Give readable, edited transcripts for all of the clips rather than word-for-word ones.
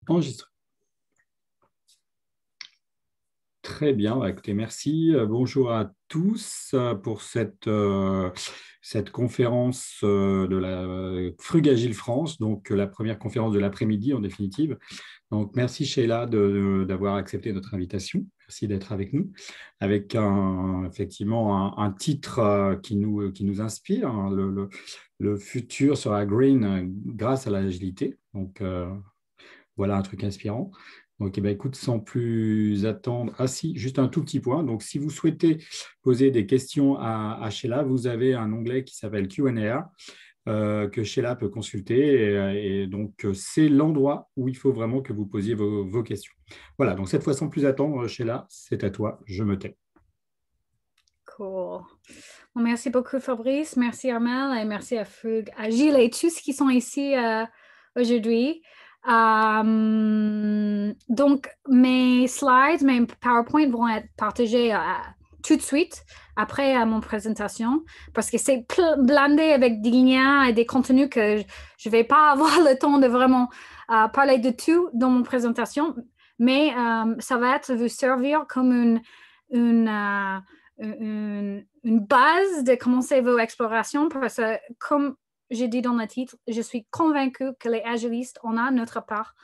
Enregistré. Très bien, bah, écoutez, merci. Bonjour à tous pour cette conférence de la Frugagile France, donc la première conférence de l'après-midi en définitive. Donc merci Sheila d'avoir accepté notre invitation. Merci d'être avec nous, avec effectivement un titre qui nous inspire, hein. Le futur sera green grâce à l'agilité. Donc voilà un truc inspirant. Donc, eh ben, écoute, sans plus attendre. Ah si, juste un tout petit point. Donc, si vous souhaitez poser des questions à Sheila, vous avez un onglet qui s'appelle Q&A que Sheila peut consulter. Et donc, c'est l'endroit où il faut vraiment que vous posiez vos questions. Voilà, donc cette fois, sans plus attendre, Sheila, c'est à toi. Je me tais. Cool. Bon, merci beaucoup, Fabrice. Merci, Armel. Et merci à Fug, à Gilles et tous qui sont ici aujourd'hui. Donc, mes slides, mes PowerPoint vont être partagés tout de suite après mon présentation parce que c'est blindé avec des liens et des contenus que je ne vais pas avoir le temps de vraiment parler de tout dans mon présentation, mais ça va être vous servir comme une base de commencer vos explorations parce que, comme j'ai dit dans le titre, je suis convaincue que les agilistes, on a notre part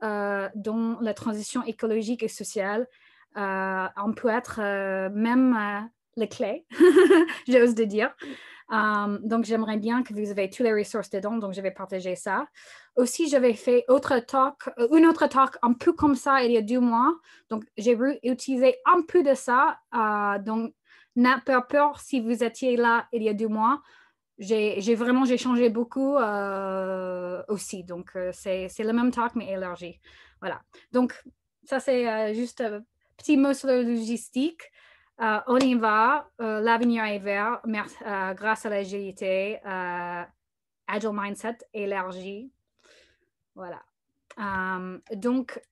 dans la transition écologique et sociale. On peut être même les clés, j'ose de dire. Donc, j'aimerais bien que vous ayez toutes les ressources dedans, donc je vais partager ça. Aussi, j'avais fait une autre talk un peu comme ça il y a 2 mois. Donc, j'ai voulu utiliser un peu de ça. Donc, n'ayez pas peur si vous étiez là il y a 2 mois. J'ai changé beaucoup aussi. Donc, c'est le même talk, mais élargi. Voilà. Donc, ça, c'est juste un petit mot sur la logistique. On y va. L'avenir est vert grâce à l'agilité, Agile Mindset élargi. Voilà. Donc,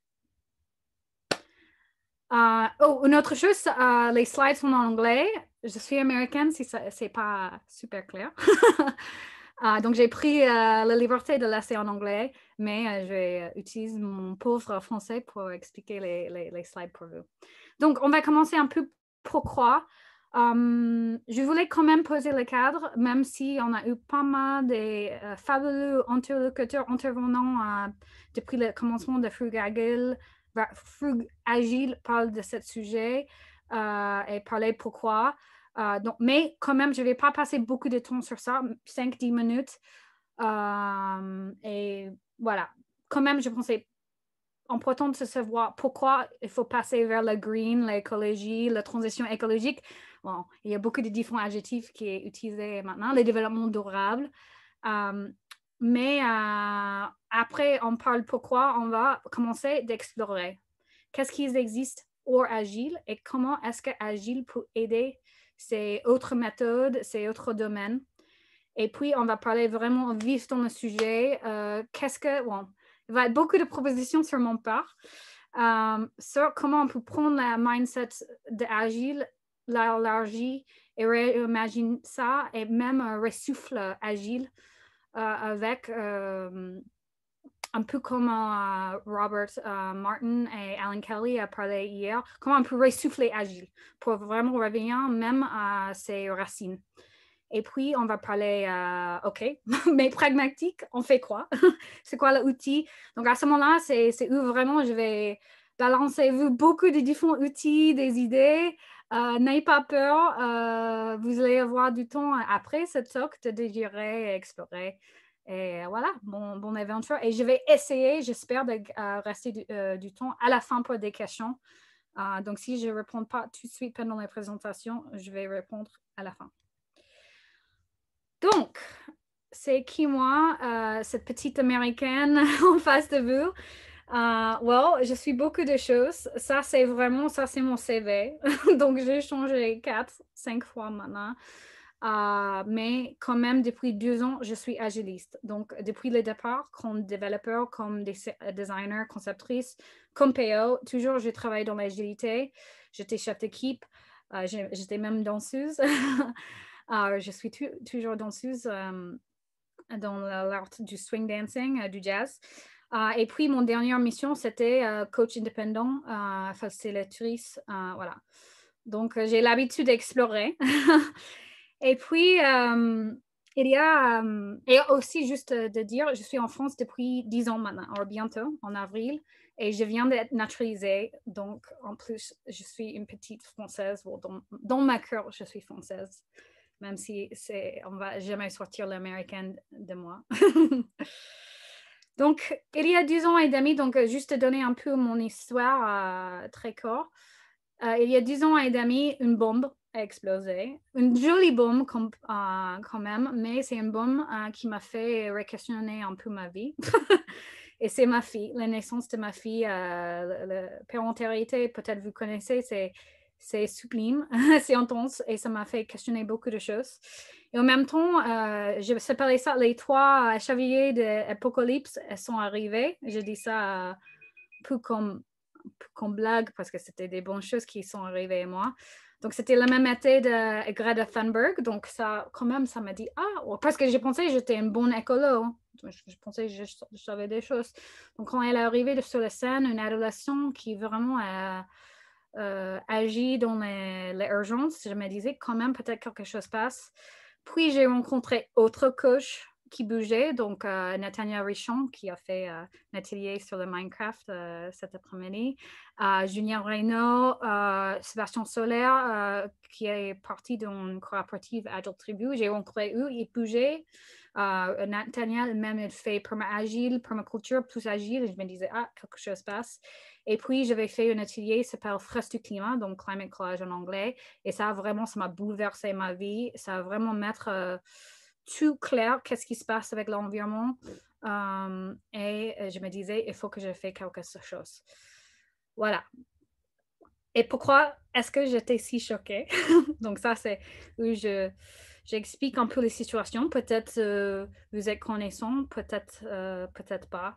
une autre chose, les slides sont en anglais. Je suis américaine, si c'est pas super clair. Donc, j'ai pris la liberté de laisser en anglais, mais je vais utiliser mon pauvre français pour expliquer les slides pour vous. Donc, on va commencer un peu pourquoi. Je voulais quand même poser le cadre, même si on a eu pas mal de fabuleux interlocuteurs intervenants depuis le commencement de Frugagile. Frugagile parle de ce sujet et parler pourquoi. Donc, mais quand même, je ne vais pas passer beaucoup de temps sur ça, 5-10 minutes. Et voilà, quand même, je pensais important de se savoir pourquoi il faut passer vers le green, l'écologie, la transition écologique. Bon, il y a beaucoup de différents adjectifs qui sont utilisés maintenant, le développement durable. Mais après, on parle pourquoi, on va commencer d'explorer. Qu'est-ce qui existe hors Agile et comment est-ce que Agile peut aider ces autres méthodes, ces autres domaines. Et puis, on va parler vraiment vif dans le sujet. Bon, il va y avoir beaucoup de propositions sur mon part sur comment on peut prendre la mindset d'Agile, l'élargir et réimaginer ça et même ressouffle Agile avec un peu comme Robert Martin et Alan Kelly a parlé hier, comment on peut ressouffler Agile pour vraiment revenir même à ses racines. Et puis, on va parler, OK, mais pragmatique, on fait quoi? C'est quoi l'outil? Donc, à ce moment-là, c'est où vraiment je vais balancer beaucoup de différents outils, des idées. N'ayez pas peur. Vous allez avoir du temps après cette talk de digérer et explorer. Et voilà, bon aventure. Et je vais essayer, j'espère, de rester du temps à la fin pour des questions. Donc, si je ne réponds pas tout de suite pendant la présentation, je vais répondre à la fin. Donc, c'est qui moi, cette petite américaine en face de vous? Je suis beaucoup de choses. Ça, c'est mon CV. Donc, j'ai changé 4-5 fois maintenant. Mais quand même, depuis 2 ans, je suis agiliste. Donc, depuis le départ, comme développeur, comme designer, conceptrice, comme PO, toujours, je travaille dans l'agilité. J'étais chef d'équipe. J'étais même danseuse. Je suis toujours danseuse dans l'art du swing dancing, du jazz. Et puis, mon dernière mission, c'était coach indépendant, facilitatrice. Voilà. Donc, j'ai l'habitude d'explorer. Et puis, il y a, et aussi juste de dire, je suis en France depuis 10 ans maintenant, alors bientôt, en avril, et je viens d'être naturalisée. Donc, en plus, je suis une petite Française. Bon, dans ma cœur, je suis française, même si on ne va jamais sortir l'américaine de moi. Donc, il y a 10 ans et demi, donc juste te donner un peu mon histoire très court. Il y a 10 ans et demi, une bombe a explosé. Une jolie bombe quand même, mais c'est une bombe qui m'a fait re-questionner un peu ma vie. Et c'est ma fille, la naissance de ma fille, la parentalité, peut-être vous connaissez, c'est sublime, c'est intense et ça m'a fait questionner beaucoup de choses. Et en même temps, je séparais ça, les 3 chevaliers de l'Apocalypse sont arrivés. Je dis ça un peu comme blague parce que c'était des bonnes choses qui sont arrivées à moi. Donc, c'était le même été de Greta Thunberg. Donc, ça, quand même, ça m'a dit, parce que j'ai pensé que j'étais une bonne écolo. Je pensais que je savais des choses. Donc, quand elle est arrivée sur la scène, une adolescente qui vraiment agit dans les urgences, je me disais quand même, peut-être quelque chose passe. Puis, j'ai rencontré autre coach qui bougeait, donc Nathania Richon, qui a fait un atelier sur le Minecraft cet après-midi, Julien Reynaud, Sébastien Solaire, qui est parti d'une coopérative Agile Tribu. J'ai rencontré eux, ils bougeaient. Nathania, même, elle fait perma-agile, permaculture, plus agile, et je me disais, quelque chose passe. Et puis, j'avais fait un atelier qui s'appelle Fresque du climat, donc Climate Collage en anglais, et ça m'a bouleversé ma vie. Ça a vraiment mettre tout clair, qu'est-ce qui se passe avec l'environnement. Et je me disais, il faut que je fasse quelque chose. Voilà. Et pourquoi est-ce que j'étais si choquée? Donc ça, c'est où j'explique un peu les situations. Peut-être vous êtes connaissant, peut-être pas.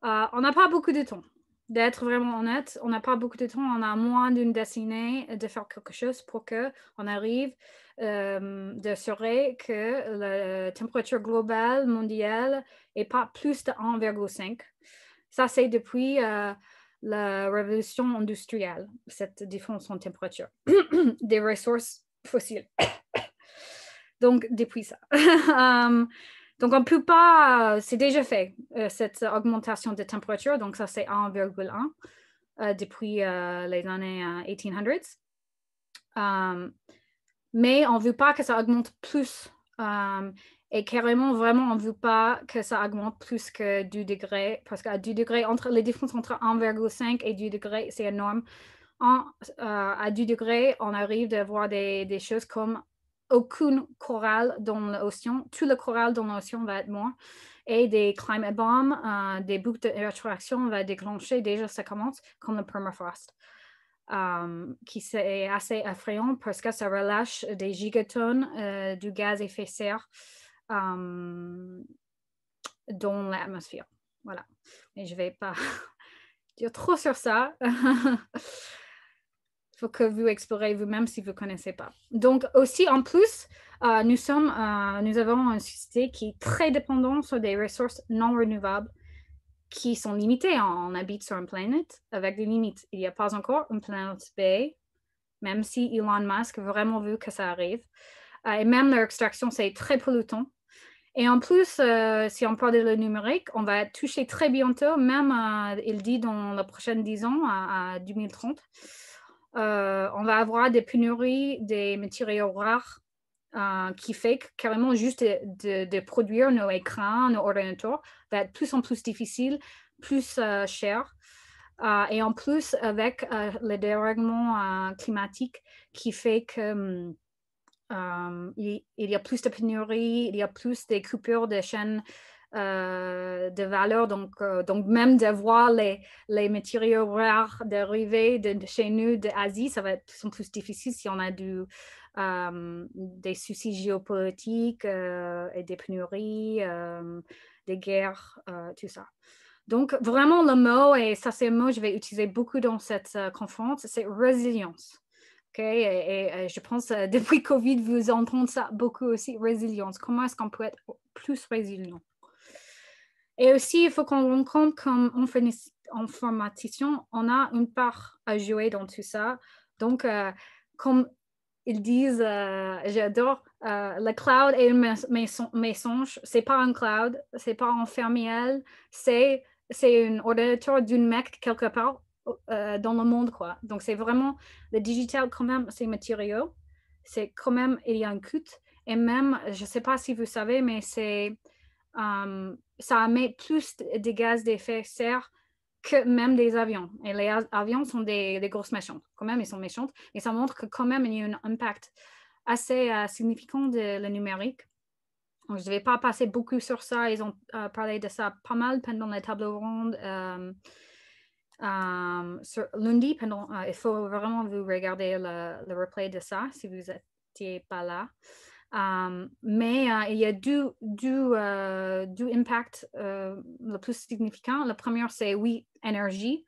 On n'a pas beaucoup de temps. D'être vraiment honnête, on n'a pas beaucoup de temps. On a moins d'une décennie de faire quelque chose pour qu'on arrive de s'assurer que la température globale mondiale n'est pas plus de 1,5. Ça, c'est depuis la révolution industrielle, cette différence en température des ressources fossiles. Donc, depuis ça. Donc, on ne peut pas, c'est déjà fait, cette augmentation de température. Donc, ça, c'est 1,1 depuis les années 1800s. Mais on ne veut pas que ça augmente plus. Et carrément, vraiment, on ne veut pas que ça augmente plus que 2 degrés. Parce qu'à 2 degrés, les différences entre 1,5 et 2 degrés, c'est énorme. À 2 degrés, on arrive à voir des choses comme aucune corail dans l'océan. Tout le corail dans l'océan va être mort. Et des climate bombs, des boucles de rétroaction va déclencher. Déjà, ça commence comme le permafrost. Qui est assez effrayant parce que ça relâche des gigatonnes de gaz à effet de serre dans l'atmosphère. Voilà. Mais je ne vais pas dire trop sur ça. Il faut que vous explorez vous-même si vous ne connaissez pas. Donc, aussi, en plus, nous avons une société qui est très dépendante sur des ressources non renouvelables qui sont limitées. On habite sur une planète avec des limites. Il n'y a pas encore une planète B, même si Elon Musk vraiment veut que ça arrive. Et même leur extraction, c'est très pollutant. Et en plus, si on parle de le numérique, on va toucher très bientôt, même, il dit dans les prochaines 10 ans, à 2030, on va avoir des pénuries des matériaux rares qui fait que carrément juste de produire nos écrans, nos ordinateurs va être de plus en plus difficile, plus cher. Et en plus, avec le dérèglement climatique qui fait que il y a plus de pénuries, il y a plus de coupures de chaînes de valeur. Donc même de voir les matériaux rares d'arriver de chez nous, d'Asie, ça va être de plus en plus difficile si on a des soucis géopolitiques et des pénuries, des guerres, tout ça. Donc, vraiment, le mot, et ça c'est un mot que je vais utiliser beaucoup dans cette conférence, c'est résilience. Okay? Et je pense depuis Covid, vous entendez ça beaucoup aussi, résilience. Comment est-ce qu'on peut être plus résilient? Et aussi, il faut qu'on rende compte qu'en informatisation, on a une part à jouer dans tout ça. Donc, comme ils disent, j'adore, le cloud est un mensonge. C'est pas un cloud, c'est pas un fermiel, c'est un ordinateur d'une mec quelque part dans le monde, quoi. Donc, c'est vraiment, le digital, quand même, c'est matériaux. C'est quand même, il y a un coût. Et même, je ne sais pas si vous savez, mais ça émet plus de gaz d'effet de serre que même des avions. Et les avions sont des grosses méchantes. Quand même, ils sont méchantes. Et ça montre que quand même, il y a un impact assez significant de le numérique. Donc, je ne vais pas passer beaucoup sur ça. Ils ont parlé de ça pas mal pendant les tables rondes. Sur lundi, il faut vraiment vous regarder le replay de ça si vous n'étiez pas là. Mais il y a deux impacts le plus significant. Le premier, c'est oui, énergie.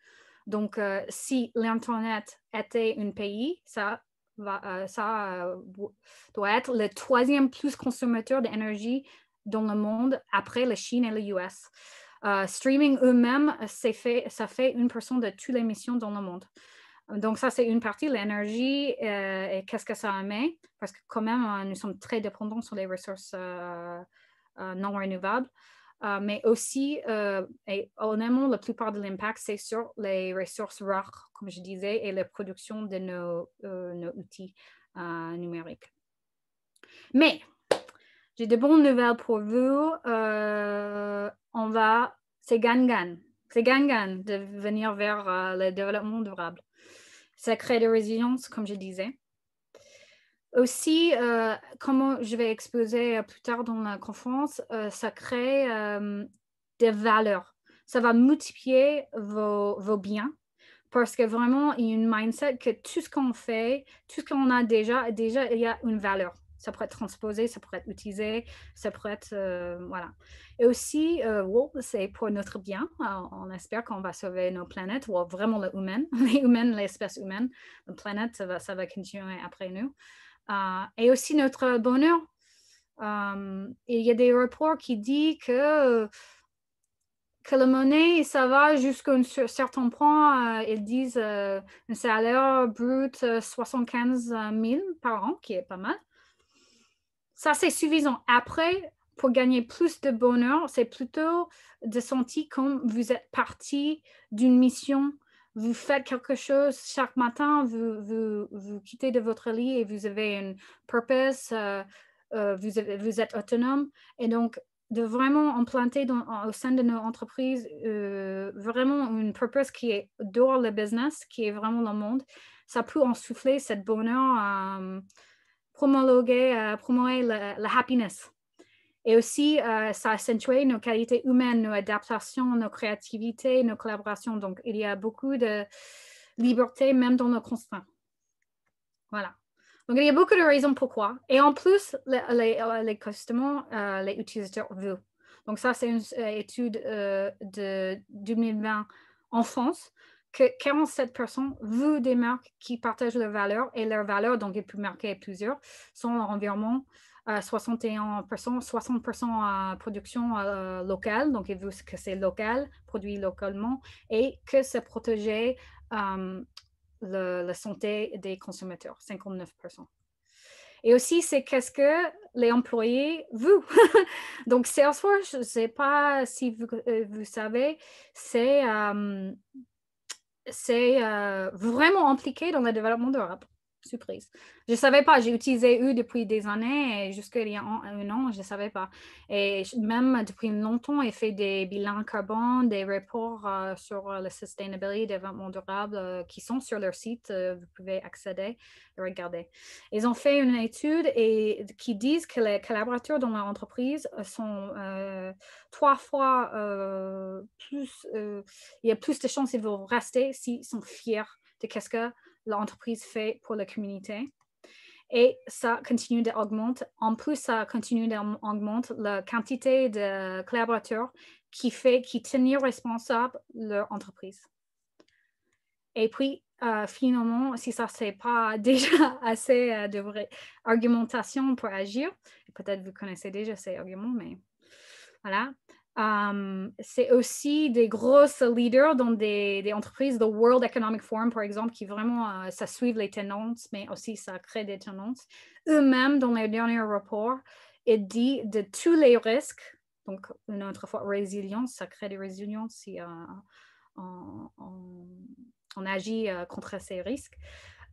Donc, si l'Internet était un pays, ça doit être le troisième plus consommateur d'énergie dans le monde après la Chine et les US. Streaming eux-mêmes, ça fait 1% de toutes les émissions dans le monde. Donc, ça, c'est une partie, l'énergie et qu'est-ce que ça émet, parce que quand même, nous sommes très dépendants sur les ressources non renouvelables. Mais aussi, et honnêtement, la plupart de l'impact, c'est sur les ressources rares, comme je disais, et la production de nos outils numériques. Mais, j'ai de bonnes nouvelles pour vous. C'est gagne-gagne. C'est gagne-gagne de venir vers le développement durable. Ça crée de résilience, comme je disais. Aussi, comme je vais exposer plus tard dans la conférence, ça crée des valeurs. Ça va multiplier vos biens parce que vraiment, il y a une mindset que tout ce qu'on fait, tout ce qu'on a déjà, il y a une valeur. Ça pourrait être transposé, ça pourrait être utilisé, ça pourrait être, voilà. Et aussi, c'est pour notre bien. Alors, on espère qu'on va sauver nos planètes, ou vraiment les humains, l'espèce humaine. La planète, ça va continuer après nous. Et aussi notre bonheur. Il y a des rapports qui disent que la monnaie, ça va jusqu'à un certain point. Ils disent un salaire brut 75 000 par an, qui est pas mal. Ça, c'est suffisant. Après, pour gagner plus de bonheur, c'est plutôt de sentir comme vous êtes parti d'une mission. Vous faites quelque chose chaque matin, vous quittez de votre lit et vous avez un purpose, vous êtes autonome. Et donc, de vraiment implanter au sein de nos entreprises vraiment une purpose qui est dehors le business, qui est vraiment le monde, ça peut insouffler cette bonheur, promouvoir la happiness. Et aussi, ça accentue nos qualités humaines, nos adaptations, nos créativités, nos collaborations. Donc, il y a beaucoup de liberté, même dans nos constraintes. Voilà. Donc, il y a beaucoup de raisons pourquoi. Et en plus, les customers, les utilisateurs veulent. Donc, ça, c'est une étude de 2020 en France, que 47% veulent des marques qui partagent leurs valeurs. Et leurs valeurs, donc il peut marquer plusieurs, sont environ 61%, 60% production locale. Donc, ils veulent que c'est local, produit localement, et que c'est protégé la santé des consommateurs, 59%. Et aussi, c'est qu'est-ce que les employés veulent. Donc, Salesforce, je ne sais pas si vous savez, c'est vraiment impliqué dans le développement d'Europe. Surprise. Je ne savais pas, j'ai utilisé eux depuis des années et jusqu'à il y a un an, je ne savais pas. Et même depuis longtemps, j'ai fait des bilans carbone, des rapports sur la sustainability, le développement durable qui sont sur leur site. Vous pouvez accéder et regarder. Ils ont fait une étude qui disent que les collaborateurs dans l'entreprise sont 3 fois plus, il y a plus de chances qu'ils vont rester s'ils sont fiers de ce que l'entreprise fait pour la communauté. Et ça continue d'augmenter. En plus, ça continue d'augmenter la quantité de collaborateurs qui tiennent responsables leur entreprise. Et puis, finalement, si ça, c'est pas déjà assez de argumentation pour agir, peut-être vous connaissez déjà ces arguments, mais voilà. C'est aussi des grosses leaders dans des entreprises, le World Economic Forum, par exemple, qui vraiment, ça suit les tendances, mais aussi ça crée des tendances. Eux-mêmes, dans les derniers rapports, ils disent de tous les risques, donc une autre fois, résilience, ça crée des résiliences si on agit contre ces risques.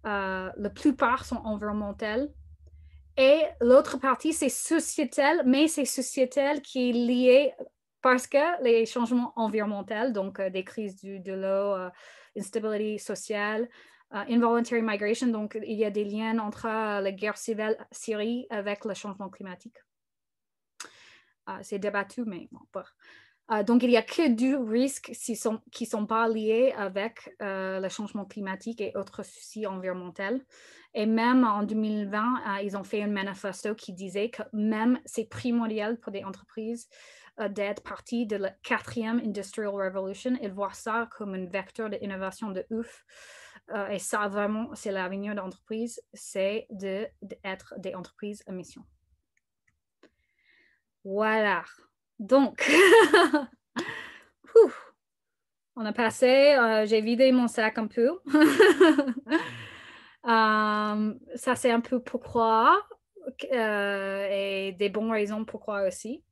La plupart sont environnementales. Et l'autre partie, c'est sociétal, mais c'est sociétal qui est lié parce que les changements environnementaux, donc des crises de l'eau, instabilité sociale, involuntary migration, donc il y a des liens entre la guerre civile Syrie avec le changement climatique. C'est débattu, mais bon, pas. Donc, il n'y a que deux risques qui ne sont pas liés avec le changement climatique et autres soucis environnementaux. Et même en 2020, ils ont fait un manifesto qui disait que même c'est primordial pour des entreprises d'être partie de la 4e Industrial Revolution. Ils voient ça comme un vecteur d'innovation de ouf. Et ça, vraiment, c'est l'avenir de l'entreprise, c'est d'être des entreprises à mission. Voilà. Donc, on a passé, j'ai vidé mon sac un peu. Ça, c'est un peu pourquoi et des bonnes raisons pourquoi aussi.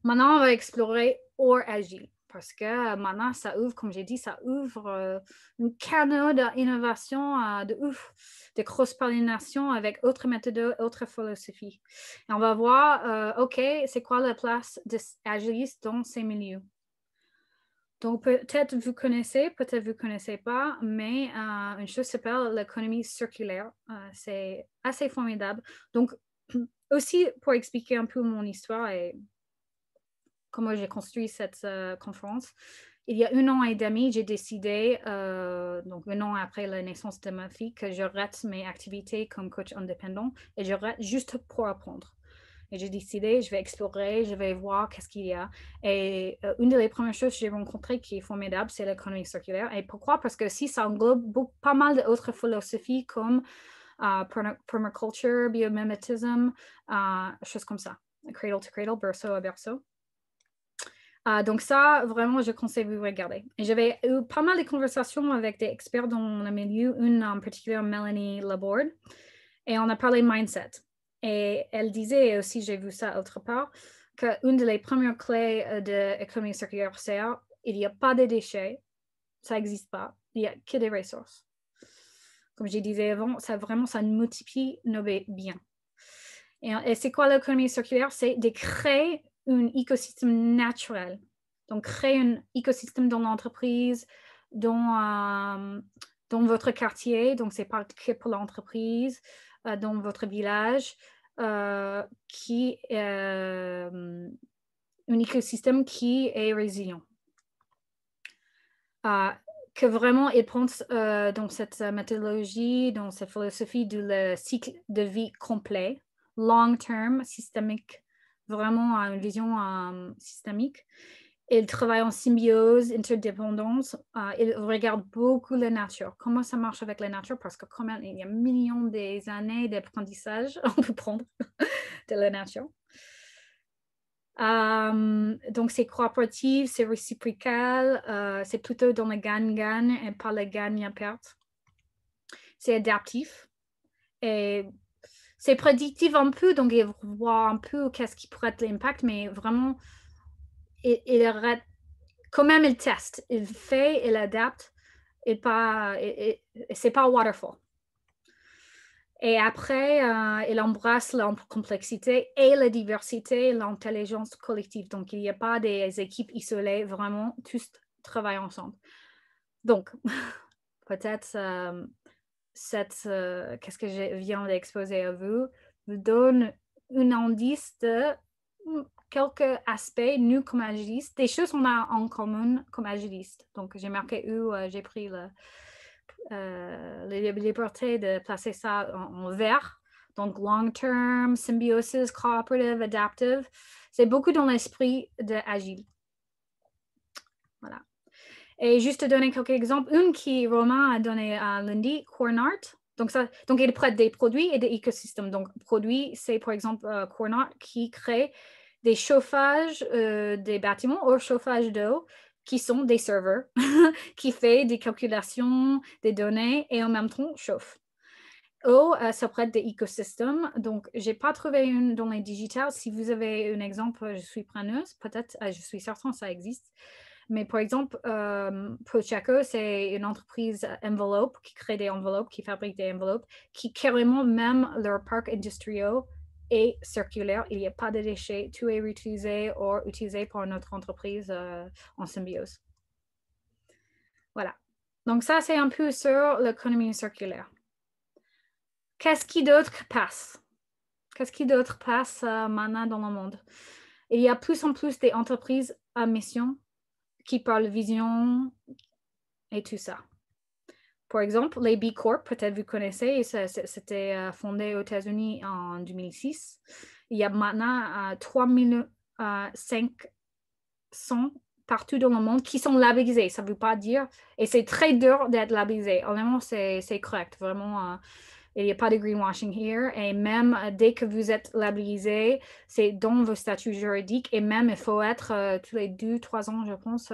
Maintenant, on va explorer hors agile parce que maintenant, ça ouvre, comme j'ai dit, ça ouvre un canal d'innovation de ouf, de cross-pollination avec autres méthodes, autres philosophies. Et on va voir, OK, c'est quoi la place des agilistes dans ces milieux? Donc, peut-être vous connaissez, peut-être vous ne connaissez pas, mais une chose s'appelle l'économie circulaire. C'est assez formidable. Donc, aussi, pour expliquer un peu mon histoire et comment j'ai construit cette conférence, il y a 1 an et demi, j'ai décidé, donc 1 an après la naissance de ma fille, que j'arrête mes activités comme coach indépendant et j'arrête juste pour apprendre. Et j'ai décidé, je vais explorer, je vais voir qu'est-ce qu'il y a. Et une des premières choses que j'ai rencontrées qui est formidable, c'est l'économie circulaire. Et pourquoi? Parce que si ça englobe pas mal d'autres philosophies comme permaculture, biomimétisme, choses comme ça. Cradle to cradle, berceau à berceau. Donc ça, vraiment, je conseille de vous regarder. Et j'avais eu pas mal de conversations avec des experts dans le milieu, une en particulier, Melanie Laborde, et on a parlé mindset. Et elle disait, et aussi j'ai vu ça autre part, qu'une des premières clés de l'économie circulaire, c'est il n'y a pas de déchets, ça n'existe pas, il n'y a que des ressources. Comme je disais avant, ça vraiment, ça multiplie nos biens. Et c'est quoi l'économie circulaire? C'est de créer un écosystème naturel. Donc, créer un écosystème dans l'entreprise, dans votre quartier, donc c'est pas que pour l'entreprise, dans votre village, qui est un écosystème qui est résilient. Que vraiment, il pense dans cette méthodologie, dans cette philosophie du cycle de vie complet, long-term, systémique, vraiment une vision systémique. Il travaille en symbiose, interdépendance. Il regarde beaucoup la nature. Comment ça marche avec la nature? Parce que quand même, il y a millions d'années d'apprentissage on peut prendre de la nature. Donc, c'est coopératif, c'est réciprocal, c'est plutôt dans le gagne-gagne et pas le gagne-perte. C'est adaptif et c'est prédictif un peu, donc il voit un peu qu'est-ce qui pourrait être l'impact, mais vraiment, il arrête. Quand même, il teste, il fait, il adapte, et c'est pas waterfall. Et après, il embrasse la complexité et la diversité, l'intelligence collective. Donc, il n'y a pas des équipes isolées, vraiment, tous travaillent ensemble. Donc, peut-être qu'est-ce que je viens d'exposer à vous donne un indice de quelques aspects, nous comme agilistes, des choses qu'on a en commun comme agilistes. Donc, j'ai marqué où j'ai pris la liberté de placer ça en vert. Donc, long-term, symbiosis, cooperative, adaptive. C'est beaucoup dans l'esprit de Agile. Voilà. Et juste te donner quelques exemples. Une qui Romain a donné lundi, Cornart. Donc, il prête des produits et des écosystèmes. Donc, produits, c'est par exemple Cornart qui crée des chauffages des bâtiments au chauffage d'eau qui sont des serveurs qui fait des calculations, des données et en même temps chauffe. Ou ça pourrait être des écosystèmes. Donc, je n'ai pas trouvé une dans les digitales. Si vous avez un exemple, je suis preneuse. Peut-être, je suis certaine que ça existe. Mais par exemple, Prochaco, c'est une entreprise envelope qui crée des enveloppes, qui fabrique des enveloppes, qui carrément, même leur parc industriel est circulaire. Il n'y a pas de déchets. Tout est réutilisé ou utilisé par une autre entreprise en symbiose. Voilà. Donc, ça, c'est un peu sur l'économie circulaire. Qu'est-ce qui d'autre passe? Qu'est-ce qui d'autre passe maintenant dans le monde? Il y a plus en plus des entreprises à mission qui parlent vision et tout ça. Par exemple, les B Corp, peut-être vous connaissez, c'était fondé aux États-Unis en 2006. Il y a maintenant 3500 partout dans le monde qui sont labellisés. Ça ne veut pas dire, et c'est très dur d'être labellisé. Honnêtement, c'est correct. Vraiment, il n'y a pas de greenwashing here. Et même dès que vous êtes labellisé, c'est dans vos statuts juridiques. Et même, il faut être tous les 2-3 ans, je pense,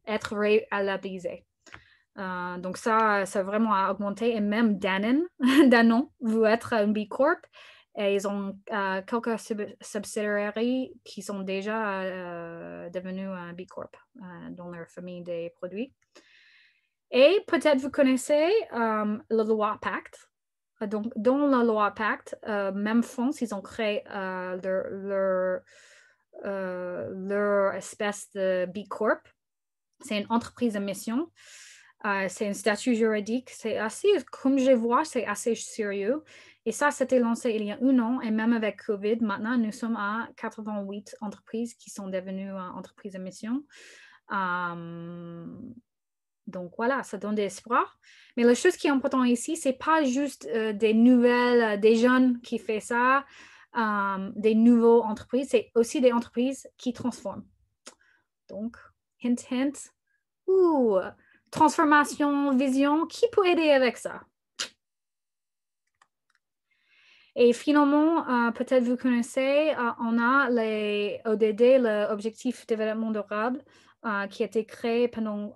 être labellisé. Donc ça vraiment a augmenté. Et même Danone veut être un B Corp. Et ils ont quelques subsidiaires qui sont déjà devenus un B Corp dans leur famille des produits. Et peut-être vous connaissez la loi Pacte. Donc, dans la loi Pacte, même France, ils ont créé leur espèce de B Corp. C'est une entreprise à mission. C'est un statut juridique. C'est assez, comme je vois, c'est assez sérieux. Et ça, c'était lancé il y a 1 an. Et même avec COVID, maintenant, nous sommes à 88 entreprises qui sont devenues entreprises à mission. Donc voilà, ça donne de l'espoir. Mais la chose qui est importante ici, ce n'est pas juste des nouvelles, des jeunes qui font ça, des nouvelles entreprises, c'est aussi des entreprises qui transforment. Donc, hint, hint. Transformation, vision, qui peut aider avec ça? Et finalement, peut-être vous connaissez, on a les ODD, l'Objectif de développement durable, qui a été créé pendant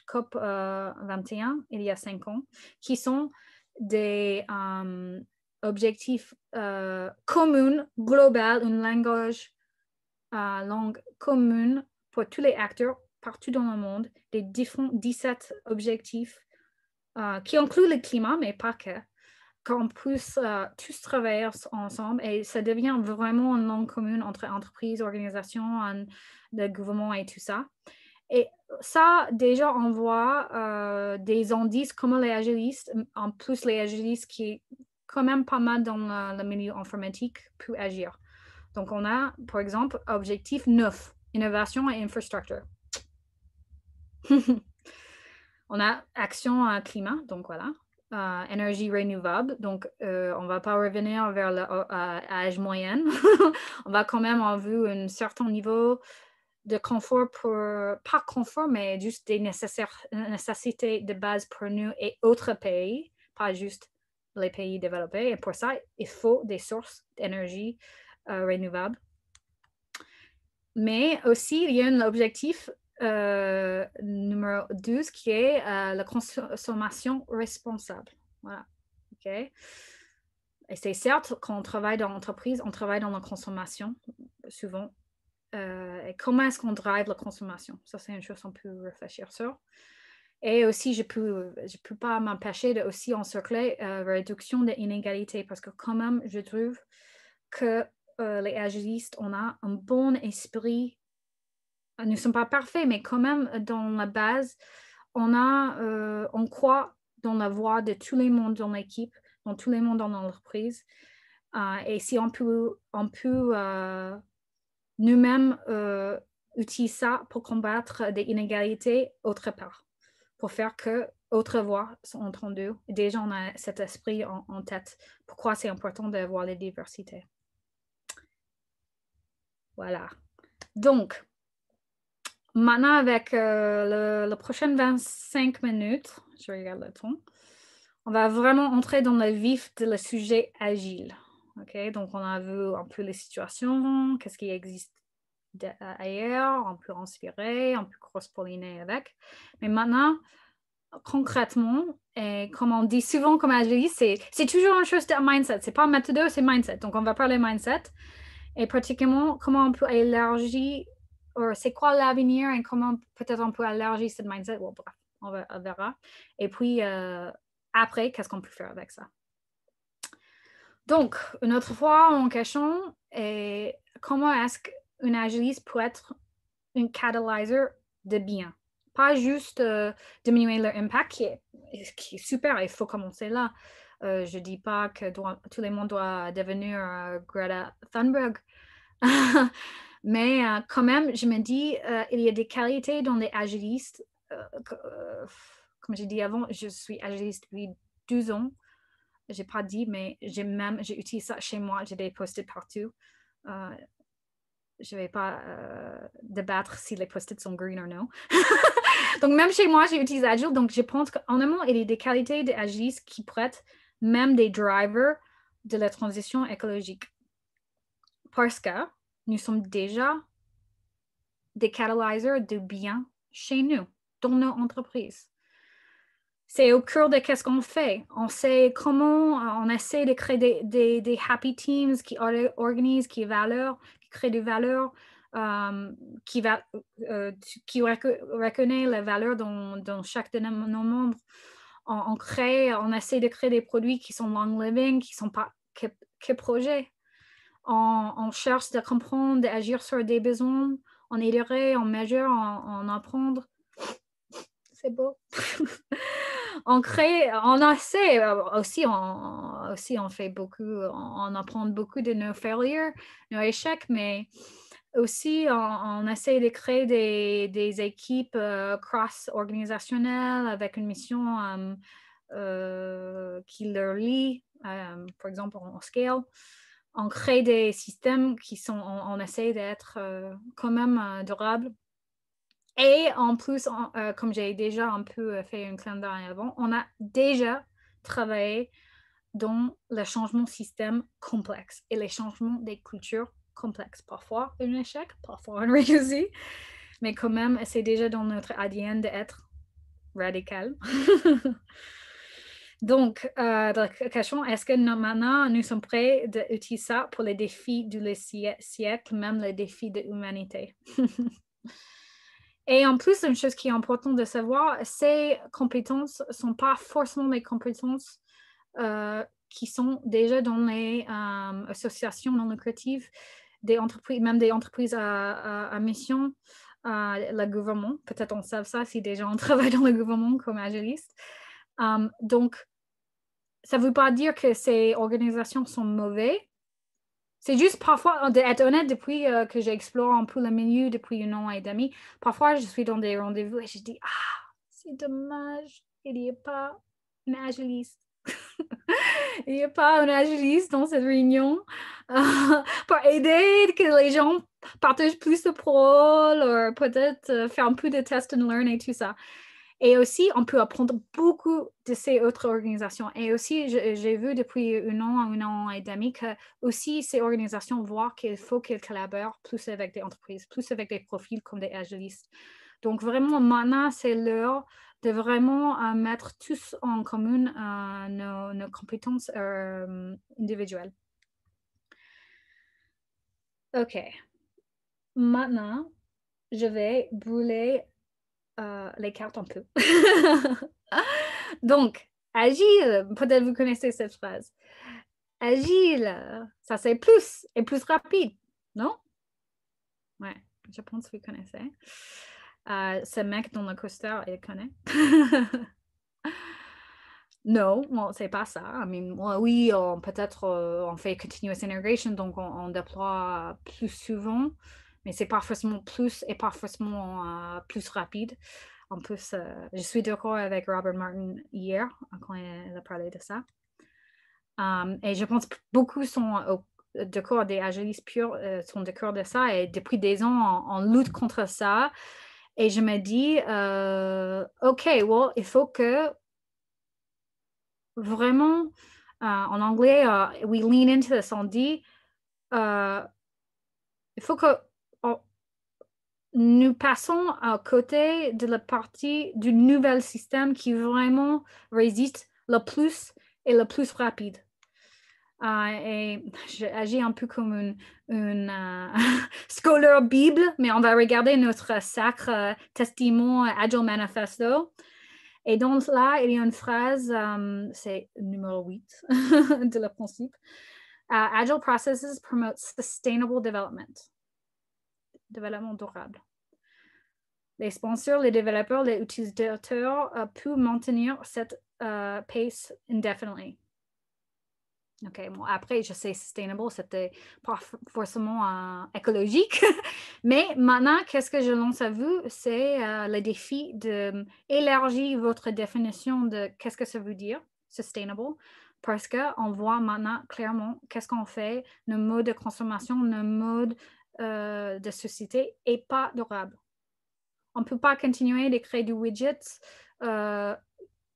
COP 21, il y a 5 ans, qui sont des objectifs communs, globaux, une langue commune pour tous les acteurs partout dans le monde, des différents 17 objectifs qui incluent le climat, mais pas que, qu'on puisse tous travailler ensemble et ça devient vraiment une langue commune entre entreprises, organisations, le gouvernement et tout ça. Et ça, déjà, on voit des indices comme les agilistes, en plus les agilistes qui, quand même pas mal dans le milieu informatique, peuvent agir. Donc, on a, par exemple, objectif 9, innovation et infrastructure. On a action climat, donc voilà. Énergie renouvelable, donc on ne va pas revenir vers l'âge moyen. On va quand même avoir un certain niveau de confort pas confort, mais juste des nécessités de base pour nous et autres pays, pas juste les pays développés. Et pour ça, il faut des sources d'énergie renouvelables. Mais aussi, il y a un objectif numéro 12 qui est la consommation responsable. Voilà. OK. Et c'est certes, quand on travaille dans l'entreprise, on travaille dans la consommation, souvent. Et comment est-ce qu'on drive la consommation? Ça, c'est une chose qu'on peut réfléchir sur. Et aussi, je peux pas m'empêcher de aussi encercler réduction des inégalités parce que quand même, je trouve que les agilistes, on a un bon esprit. Nous ne sommes pas parfaits, mais quand même, dans la base, on croit dans la voie de tous les mondes dans l'équipe, dans tous les mondes dans l'entreprise. Et si on peut nous-mêmes utiliser ça pour combattre des inégalités autre part, pour faire que autres voix sont entendues. Déjà, on a cet esprit en tête. Pourquoi c'est important d'avoir les diversités. Voilà. Donc, maintenant, avec les prochaines 25 minutes, je regarde le temps, on va vraiment entrer dans le vif de le sujet agile. Okay? Donc, on a vu un peu les situations, qu'est-ce qui existe ailleurs, on peut inspirer, on peut cross-polliner avec. Mais maintenant, concrètement, et comme on dit souvent comme agiliste, c'est toujours une chose de mindset. C'est pas méthode, c'est mindset. Donc, on va parler mindset. Et pratiquement, comment on peut élargir, ou c'est quoi l'avenir et comment peut-être on peut élargir cette mindset. Bon, bref, on verra. Et puis, après, qu'est-ce qu'on peut faire avec ça? Donc, une autre fois en question, est comment est-ce qu'une agiliste peut être un catalyseur de bien? Pas juste diminuer leur impact, qui est super, il faut commencer là. Je ne dis pas que tout le monde doit devenir Greta Thunberg. Mais quand même, je me dis, il y a des qualités dans les agilistes. Comme j'ai dit avant, je suis agiliste depuis 12 ans. Je n'ai pas dit, mais j'ai utilisé ça chez moi. J'ai des post-it partout. Je ne vais pas débattre si les post-it sont green ou non. Donc, même chez moi, j'ai utilisé Agile. Donc, je pense qu'en amont, il y a des qualités d'Agilis qui prêtent même des drivers de la transition écologique. Parce que nous sommes déjà des catalyseurs de bien chez nous, dans nos entreprises. C'est au cœur de qu'est-ce qu'on fait. On sait comment on essaie de créer des happy teams qui organisent, qui créent des valeurs, qui reconnaît les valeurs dans chaque de nos membres. On essaie de créer des produits qui sont long living, qui ne sont pas que projets. On cherche de comprendre, d'agir sur des besoins, on aiderait, on mesure, on apprendre. C'est beau. On essaie aussi, on fait beaucoup, on apprend beaucoup de nos failures, nos échecs, mais aussi on essaie de créer des équipes cross-organisationnelles avec une mission qui leur lie, par exemple en scale. On crée des systèmes on essaie d'être quand même durables. Et en plus, comme j'ai déjà un peu fait un clin d'œil avant, on a déjà travaillé dans le changement de système complexe et les changements des cultures complexes. Parfois un échec, parfois un réussi, mais quand même, c'est déjà dans notre ADN d'être radical. Donc, la question, est-ce que maintenant, nous sommes prêts d'utiliser ça pour les défis du siècle, même les défis de l'humanité? Et en plus, une chose qui est importante de savoir, ces compétences ne sont pas forcément les compétences qui sont déjà dans les associations non lucratives, des entreprises, même des entreprises à mission, le gouvernement. Peut-être on sait ça si des gens travaillent dans le gouvernement comme agilistes. Donc, ça ne veut pas dire que ces organisations sont mauvaises. C'est juste parfois d'être honnête depuis que j'explore un peu le milieu depuis 1 an et demi. Parfois, je suis dans des rendez-vous et je dis c'est dommage, il n'y a pas une agiliste. Il n'y a pas un agiliste dans cette réunion pour aider que les gens partagent plus de paroles ou peut-être faire un peu de test and learn et tout ça. Et aussi, on peut apprendre beaucoup de ces autres organisations. Et aussi, j'ai vu depuis 1 an et demi que aussi ces organisations voient qu'il faut qu'elles collaborent plus avec des entreprises, plus avec des profils comme des agilistes. Donc, vraiment, maintenant, c'est l'heure de vraiment mettre tous en commun nos compétences individuelles. OK. Maintenant, je vais brûler les cartes un peu. Donc, agile, peut-être vous connaissez cette phrase. Agile, ça c'est plus et plus rapide, non? Ouais, je pense que vous connaissez. Ce mec dans le coaster, il connaît. Non, bon, c'est pas ça. Oui, peut-être on fait continuous integration, donc on déploie plus souvent, mais c'est pas forcément plus et pas forcément plus rapide. En plus, je suis d'accord avec Robert Martin hier quand il a parlé de ça. Et je pense que beaucoup sont d'accord, des agilistes purs sont d'accord de ça. Et depuis des ans, on lutte contre ça. Et je me dis, OK, well, il faut que vraiment En anglais, we lean into this. On dit, il faut que nous passons à côté de la partie du nouvel système qui vraiment résiste le plus et le plus rapide. Et j'agis un peu comme une scholar Bible, mais on va regarder notre sacre testament Agile Manifesto. Et donc là, il y a une phrase, c'est numéro 8 de le principe. Agile processes promote sustainable development. Développement durable. Les sponsors, les développeurs, les utilisateurs peuvent maintenir cette pace indefinitely. OK, bon, après, je sais, sustainable, c'était pas forcément écologique, mais maintenant, qu'est-ce que je lance à vous, c'est le défi d'élargir votre définition de qu'est-ce que ça veut dire, sustainable, parce qu'on voit maintenant clairement qu'est-ce qu'on fait, nos modes de consommation, nos modes de société et pas durable. On ne peut pas continuer de créer du widget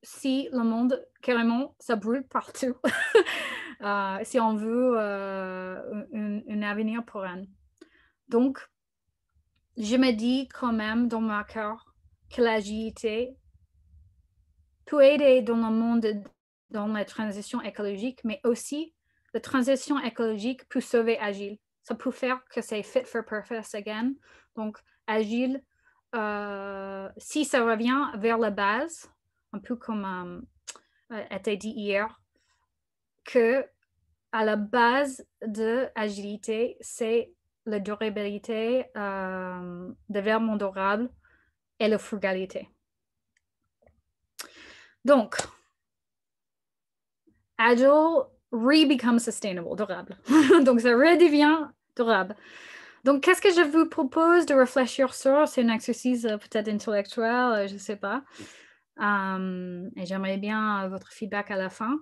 si le monde, carrément, ça brûle partout. Si on veut un avenir pour elle. Donc, je me dis quand même dans mon cœur que l'agilité peut aider dans le monde, dans la transition écologique, mais aussi la transition écologique peut sauver Agile. Ça peut faire que c'est fit for purpose again. Donc, Agile, si ça revient vers la base, un peu comme était dit hier, que à la base de l'agilité, c'est la durabilité, le développement durable et la frugalité. Donc, Agile re-become sustainable, durable. Donc, ça redevient durable. Donc, qu'est-ce que je vous propose de réfléchir sur? C'est un exercice peut-être intellectuel, je ne sais pas. Et j'aimerais bien votre feedback à la fin.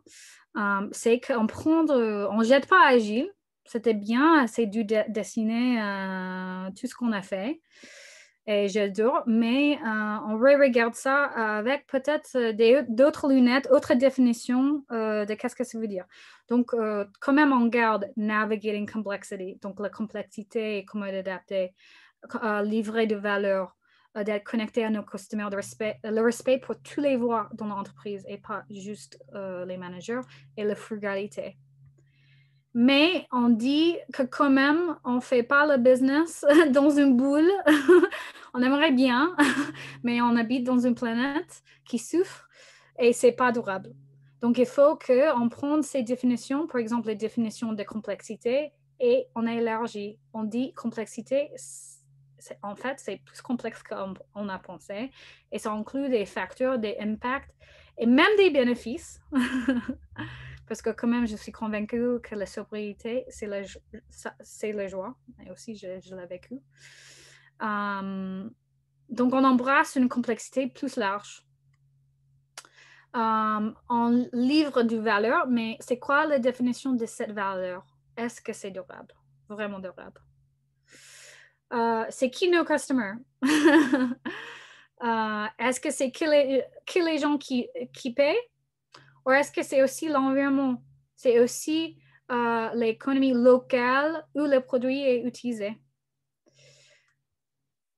C'est qu'on on jette pas Agile. C'était bien, c'est dû dessiner tout ce qu'on a fait. Et j'adore, mais on regarde ça avec peut-être d'autres lunettes, autres définitions de qu'est-ce que ça veut dire. Donc, quand même, on garde navigating complexity, donc la complexité et comment l'adapter, livrer de valeur, d'être connecté à nos customers, le respect pour tous les voies dans l'entreprise et pas juste les managers, et la frugalité. Mais on dit que quand même, on ne fait pas le business dans une boule. On aimerait bien, mais on habite dans une planète qui souffre et ce n'est pas durable. Donc, il faut qu'on prenne ces définitions, par exemple, les définitions de complexité, et on élargit. On dit complexité, en fait, c'est plus complexe qu'on a pensé, et ça inclut des facteurs, des impacts, et même des bénéfices. Parce que quand même, je suis convaincue que la sobriété, c'est la joie. Et aussi, je l'ai vécu. Donc, on embrasse une complexité plus large. On livre du valeur, mais c'est quoi la définition de cette valeur? Est-ce que c'est durable? Vraiment durable? C'est qui nos customers? Est-ce que c'est qui les gens qui paient? Ou est-ce que c'est aussi l'environnement? C'est aussi l'économie locale où le produit est utilisé.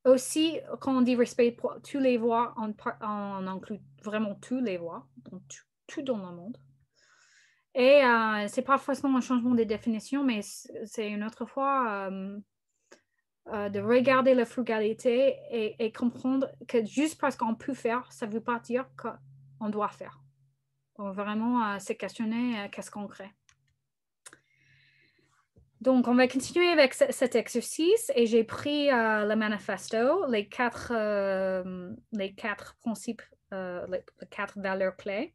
Aussi, quand on dit respect pour tous les voies, on inclut vraiment tous les voies, donc tout dans le monde. Et ce n'est pas forcément un changement de définition, mais c'est une autre fois de regarder la frugalité et comprendre que juste parce qu'on peut faire, ça ne veut pas dire qu'on doit faire. Donc, vraiment, se questionner qu'est-ce qu'on crée. Donc, on va continuer avec cet exercice et j'ai pris le manifesto, les quatre principes, les 4 valeurs clés.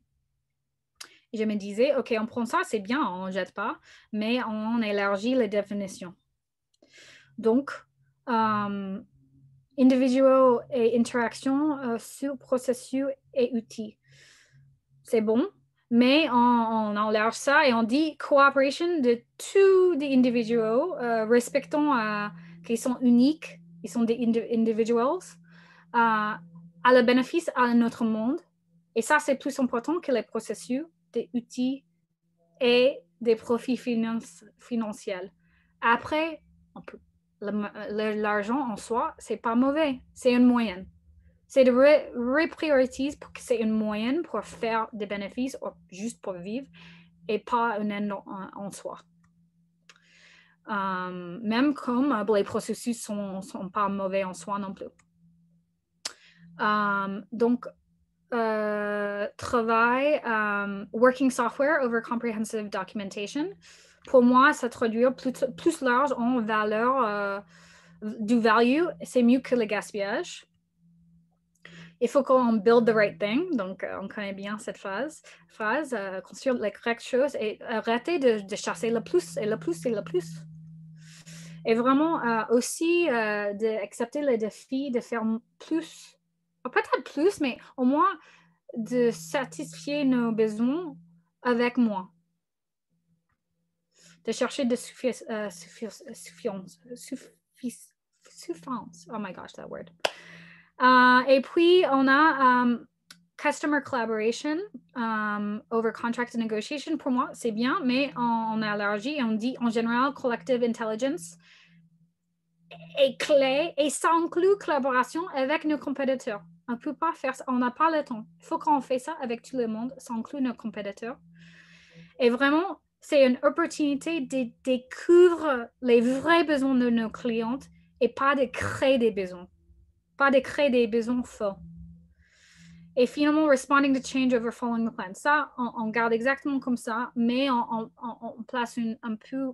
Et je me disais, OK, on prend ça, c'est bien, on ne jette pas, mais on élargit les définitions. Donc, individual et interaction sur processus et outils. C'est bon, mais on enlarge ça et on dit cooperation de tous les individus, respectons qu'ils sont uniques, ils sont des individuals, à le bénéfice à notre monde. Et ça, c'est plus important que les processus, des outils et des profits financiers. Après, l'argent en soi, c'est pas mauvais, c'est une moyenne. C'est de reprioritiser pour que c'est une moyenne pour faire des bénéfices ou juste pour vivre et pas une end en soi. Même comme les processus sont pas mauvais en soi non plus. Donc, travail, working software over comprehensive documentation. Pour moi, ça traduit plus large en valeur du value, c'est mieux que le gaspillage. Il faut qu'on build the right thing, donc on connaît bien cette phrase, construire les correctes choses et arrêter de chasser le plus et le plus et le plus. Et vraiment aussi d'accepter le défi de faire plus, peut-être plus, mais au moins de satisfier nos besoins avec moins. De chercher de suffisance. Oh my gosh, that word. Et puis, on a customer collaboration over contract negotiation. Pour moi, c'est bien, mais on a allergie et on dit en général collective intelligence est clé et ça inclut collaboration avec nos compétiteurs. On ne peut pas faire ça, on n'a pas le temps. Il faut qu'on fasse ça avec tout le monde, ça inclut nos compétiteurs. Et vraiment, c'est une opportunité de découvrir les vrais besoins de nos clients et pas de créer des besoins. Pas de créer des besoins faux. Et finalement, responding to change over following the plan. Ça, on garde exactement comme ça, mais on place un peu...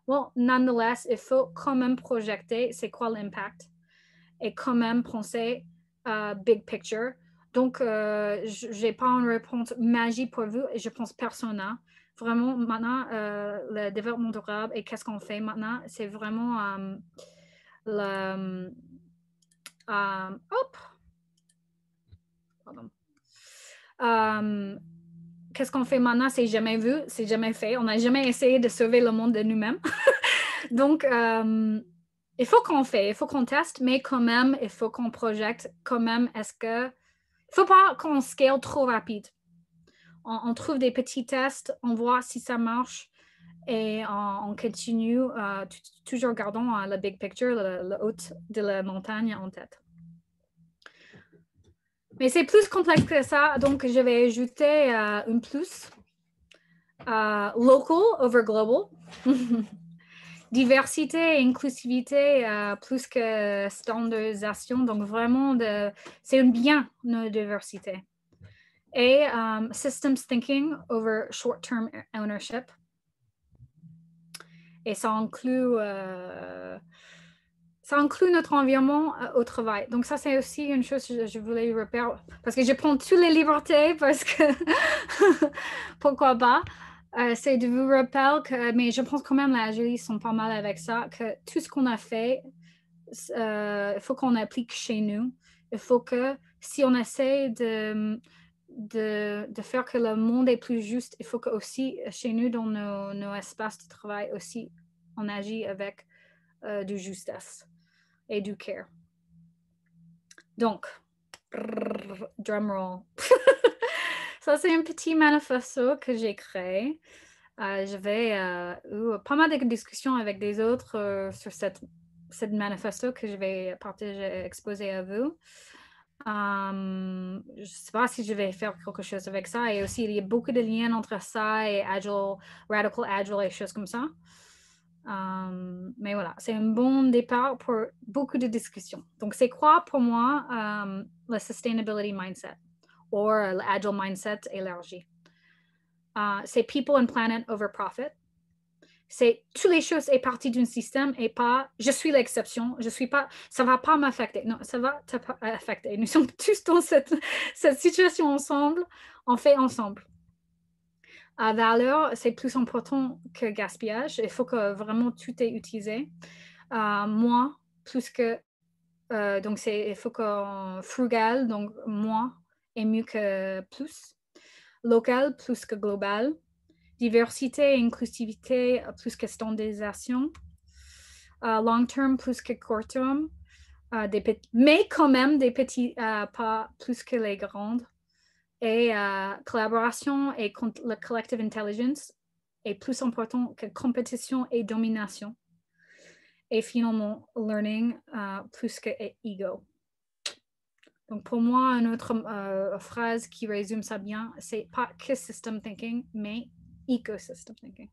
Well, nonetheless, il faut quand même projeter c'est quoi l'impact et quand même penser big picture. Donc, je n'ai pas une réponse magique pour vous et je pense personnel. Vraiment, maintenant, le développement durable et qu'est-ce qu'on fait maintenant, c'est vraiment qu'est-ce qu'on fait maintenant, c'est jamais vu, c'est jamais fait. On n'a jamais essayé de sauver le monde de nous-mêmes. Donc, il faut qu'on fait, il faut qu'on teste, mais quand même, il faut qu'on projette quand même. Il ne faut pas qu'on scale trop rapide. On trouve des petits tests, on voit si ça marche et on continue, toujours gardant le big picture, le haut de la montagne en tête. Mais c'est plus complexe que ça, donc je vais ajouter un plus. Local over global. Diversité et inclusivité plus que standardisation. Donc vraiment, c'est un bien, notre diversité. Et systems thinking over short-term ownership. Et ça inclut notre environnement au travail. Donc ça, c'est aussi une chose que je voulais repérer parce que je prends toutes les libertés parce que pourquoi pas. C'est de vous rappeler que, mais je pense quand même les Agilis sont pas mal avec ça, que tout ce qu'on a fait, il faut qu'on applique chez nous. Il faut que si on essaie de faire que le monde est plus juste, il faut que aussi chez nous, dans nos espaces de travail aussi, on agit avec de justesse et du care. Donc, drumroll. Ça, c'est un petit manifesto que j'ai créé. J'avais eu pas mal de discussions avec des autres sur cette manifesto que je vais partager, exposer à vous. Je ne sais pas si je vais faire quelque chose avec ça. Et aussi, il y a beaucoup de liens entre ça et Agile, Radical Agile et choses comme ça. Mais voilà, c'est un bon départ pour beaucoup de discussions. Donc, c'est quoi pour moi le sustainability mindset ou l'agile mindset élargi? C'est people and planet over profit. C'est toutes les choses est partie d'un système et pas je suis l'exception, je suis pas, ça va pas m'affecter. Non, ça va t'affecter. Nous sommes tous dans cette situation ensemble, on fait ensemble. Valeur, c'est plus important que gaspillage. Il faut que vraiment tout est utilisé. Moins, plus que... donc, il faut qu'on frugal, donc moins est mieux que plus. Local, plus que global. Diversité et inclusivité, plus que standardisation. Long term, plus que court term. Mais quand même des petits pas plus que les grandes. Et collaboration et le collective intelligence est plus important que compétition et domination. Et finalement, learning plus que ego. Donc, pour moi, une autre phrase qui résume ça bien, c'est pas que system thinking, mais ecosystem thinking.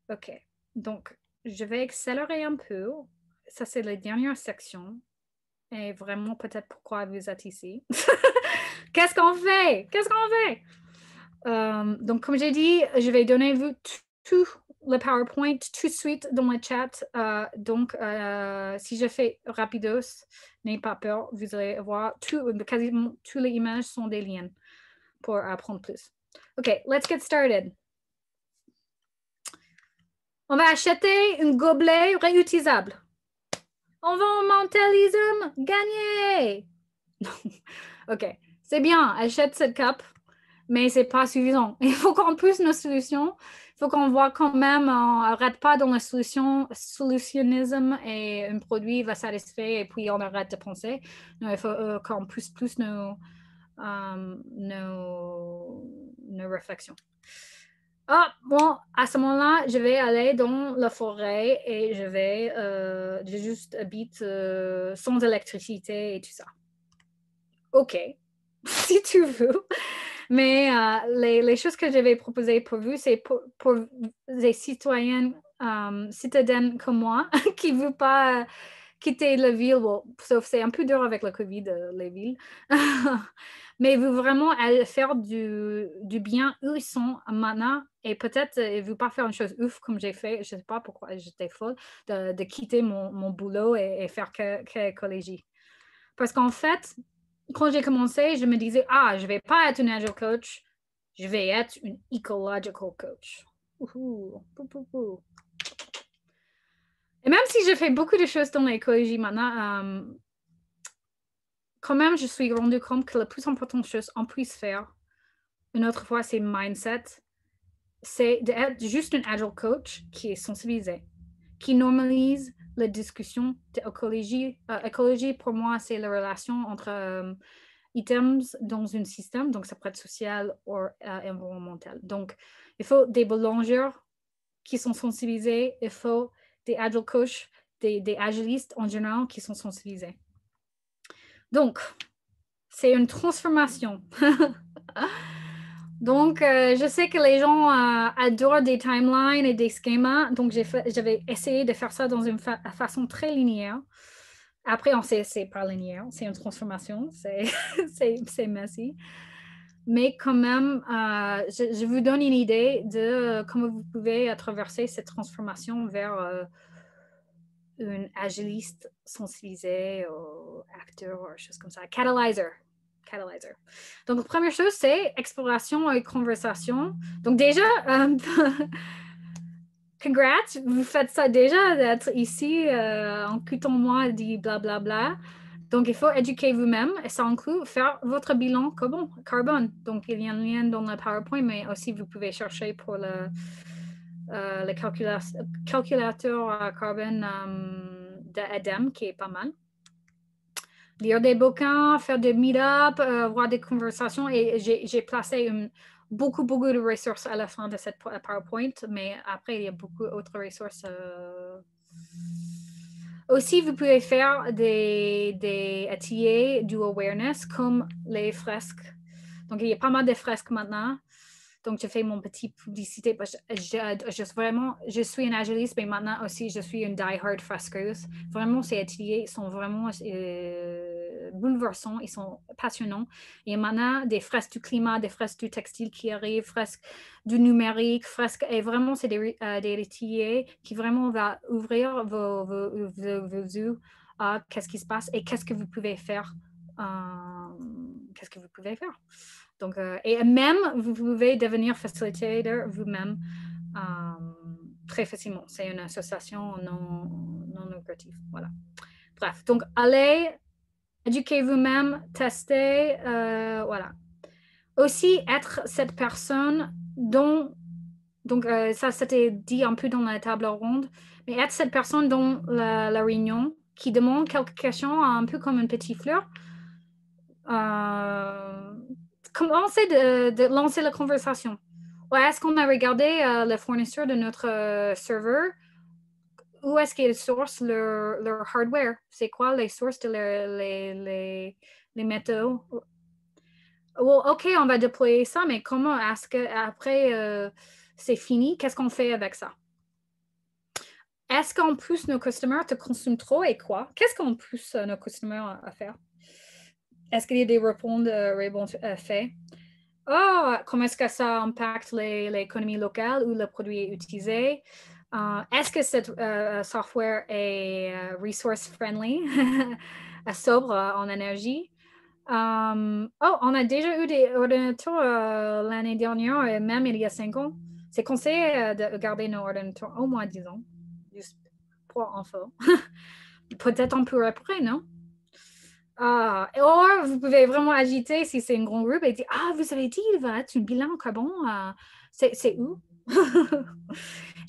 OK. Donc, je vais accélérer un peu. Ça, c'est la dernière section. Et vraiment, peut-être pourquoi vous êtes ici. Qu'est-ce qu'on fait? Qu'est-ce qu'on fait? Donc, comme j'ai dit, je vais donner vous tout le PowerPoint tout de suite dans le chat. Donc, si je fais rapidos, n'ayez pas peur, vous allez voir quasiment toutes les images sont des liens pour apprendre plus. OK, let's get started. On va acheter un gobelet réutilisable. On va en mentalisme, gagner. OK, c'est bien, achète cette cape, mais c'est pas suffisant. Il faut qu'on pousse nos solutions. Il faut qu'on voit quand même, on n'arrête pas dans la solutionnisme et un produit va satisfaire et puis on arrête de penser. Non, il faut qu'on pousse plus nos réflexions. Ah, bon, à ce moment-là, je vais aller dans la forêt et je juste habite sans électricité et tout ça. OK, si tu veux. Mais les choses que je vais proposer pour vous, c'est pour les citoyennes, citadines comme moi, qui ne veulent pas quitter la ville, bon, sauf c'est un peu dur avec le COVID, les villes. Mais vous vraiment aller faire du bien où ils sont maintenant et peut-être ils ne veulent pas faire une chose ouf comme j'ai fait, je ne sais pas pourquoi j'étais folle, de quitter mon boulot et faire que écologie. Parce qu'en fait, quand j'ai commencé, je me disais, je ne vais pas être une agile coach, je vais être une ecological coach. Et même si je fais beaucoup de choses dans l'écologie maintenant, quand même, je suis rendu compte que la plus importante chose qu'on puisse faire, une autre fois, c'est mindset, c'est d'être juste un agile coach qui est sensibilisé, qui normalise la discussion d'écologie. Écologie, pour moi, c'est la relation entre items dans un système, donc ça peut être social ou environnemental. Donc, il faut des balanceurs qui sont sensibilisés, il faut des agile coachs, des agilistes en général qui sont sensibilisés. Donc, c'est une transformation. Donc, je sais que les gens adorent des timelines et des schémas, donc j'avais essayé de faire ça dans une façon très linéaire. Après, on sait c'est pas linéaire, c'est une transformation, c'est messy. Mais quand même, je vous donne une idée de comment vous pouvez traverser cette transformation vers un agiliste sensibilisé ou acteur ou chose comme ça. Catalyzer. Donc, la première chose, c'est exploration et conversation. Donc, déjà, congrats, vous faites ça déjà, d'être ici en écoutant moi dit blablabla. Donc, il faut éduquer vous-même et ça inclut faire votre bilan carbone. Donc, il y a un lien dans le PowerPoint, mais aussi vous pouvez chercher pour le calculateur carbone d'Adam, qui est pas mal. Lire des bouquins, faire des meet-up, voir des conversations. Et j'ai placé beaucoup de ressources à la fin de cette PowerPoint, mais après, il y a beaucoup d'autres ressources. Aussi, vous pouvez faire des ateliers du awareness comme les fresques. Donc, il y a pas mal de fresques maintenant. Donc, je fais mon petit publicité parce que je suis une agiliste, mais maintenant aussi, je suis une die-hard fresqueuse. Vraiment, ces ateliers sont vraiment bouleversants, ils sont passionnants. Il y a maintenant des fresques du climat, des fresques du textile qui arrivent, fresques du numérique, et vraiment, c'est des ateliers qui vraiment vont ouvrir vos yeux à qu'est-ce qui se passe et qu'est-ce que vous pouvez faire. Donc, et même, vous pouvez devenir facilitateur vous-même très facilement. C'est une association non lucrative. Voilà. Bref, donc, allez, éduquez vous-même, testez, voilà. Aussi, être cette personne dont, donc, ça, c'était dit un peu dans la table ronde, mais être cette personne dans la réunion qui demande quelques questions un peu comme une petite fleur. Commencez de lancer la conversation. Ouais, est-ce qu'on a regardé le fournisseur de notre serveur? Où est-ce qu'ils sourcent leur hardware? C'est quoi les sources de les métaux? Well, OK, on va déployer ça, mais comment est-ce que après c'est fini? Qu'est-ce qu'on fait avec ça? Est-ce qu'en plus nos customers te consomment trop et quoi? Qu'est-ce qu'en plus nos customers à faire? Est-ce qu'il y a des réponses faits? Oh, comment est-ce que ça impacte l'économie locale où le produit est utilisé? Est-ce que ce software est resource friendly, sobre en énergie? On a déjà eu des ordinateurs l'année dernière et même il y a 5 ans. C'est conseillé de garder nos ordinateurs au moins 10 ans, juste pour info. Peut-être un peu après, non? Or, vous pouvez vraiment agiter si c'est un grand groupe et dire vous avez dit il va être un bilan carbone. C'est où?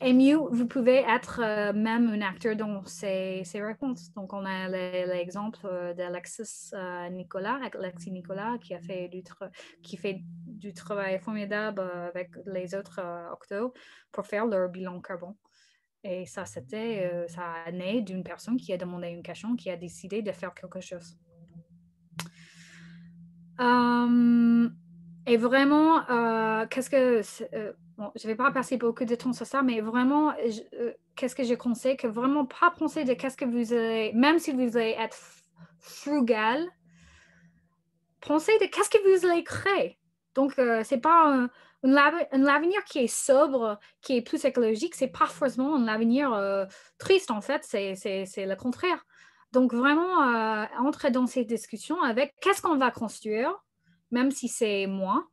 Et mieux, vous pouvez être même un acteur dans ces réponses. Donc, on a l'exemple d'Alexis Alexis Nicolas, qui fait du travail formidable avec les autres Octo pour faire leur bilan carbone. Et ça, ça a né d'une personne qui a demandé une question, qui a décidé de faire quelque chose. Et vraiment, qu'est-ce que... bon, je ne vais pas passer beaucoup de temps sur ça, mais vraiment, qu'est-ce que je conseille? Que vraiment pas penser de qu'est-ce que vous allez... Même si vous allez être frugal, pensez de qu'est-ce que vous allez créer. Donc, c'est pas un avenir qui est sobre, qui est plus écologique, c'est pas forcément un avenir triste, en fait, c'est le contraire. Donc, vraiment, entrer dans ces discussions avec qu'est-ce qu'on va construire, même si c'est moins,